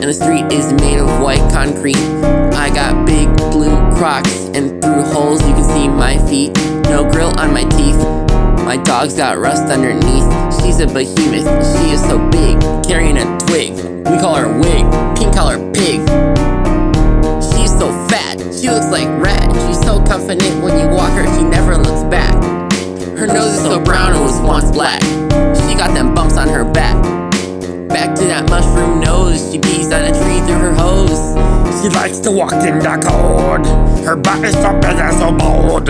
and the street is made of white concrete. I got big blue Crocs, and through holes you can see my feet. No grill on my teeth. My dog's got rust underneath. She's a behemoth, she is so big, carrying a twig. We call her Wig, pink collar pig. She's so fat, she looks like rat. She's so confident when you walk her, she never looks back. Her nose is so brown, it was once black. She got them bumps on her back. Back to that mushroom nose, she pees on a tree through her hose. She likes to walk in the cold. Her butt is so big and so bold.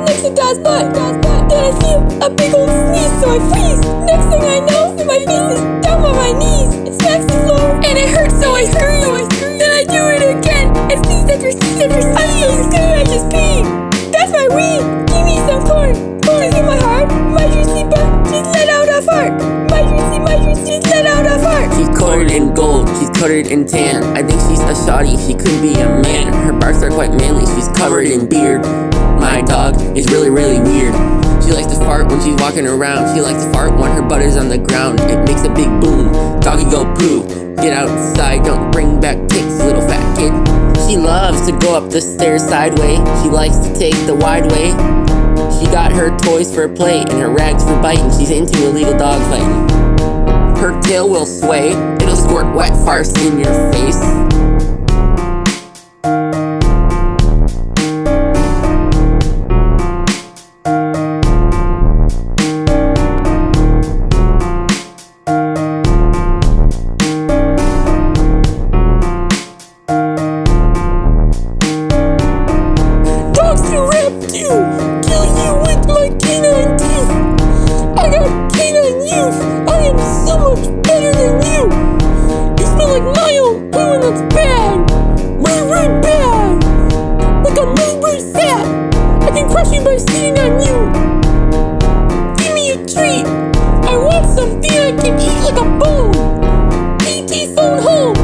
Next to Dad's butt. Then I feel a big old sneeze, so I freeze. Next thing I know, my face is down on my knees. It smacks the floor, and it hurts, so I scream. Then I do it again, and sneeze after sneeze after sneeze. I'm so scared, I just peed. That's my weed. Give me some corn. Corn in my heart. My juicy butt just let out a fart. My juicy just let out a fart. She's coated in gold, she's coated in tan. I think she's a shawty, she could be a man. Her barks are quite manly, she's covered in beard. My dog is really weird. She likes to fart when she's walking around. She likes to fart when her butt is on the ground. It makes a big boom. Doggy go poo. Get outside, don't bring back ticks, little fat kid. She loves to go up the stairs sideways. She likes to take the wide way. She got her toys for play and her rags for biting. She's into illegal dog fighting. Her tail will sway. It'll squirt wet farce in your face. Kill you with my canine teeth. I got canine youth. I am so much better than you. You smell like my own poo and that's bad. Really bad. Like I'm really fat. I can crush you by sitting on you. Give me a treat. I want something I can eat like a bone. E.T. phone home.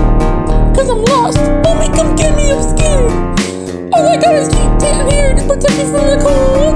Cause I'm lost. Mommy, come get me, I'm scared. All I got is cheap tan hair to protect me from the cold.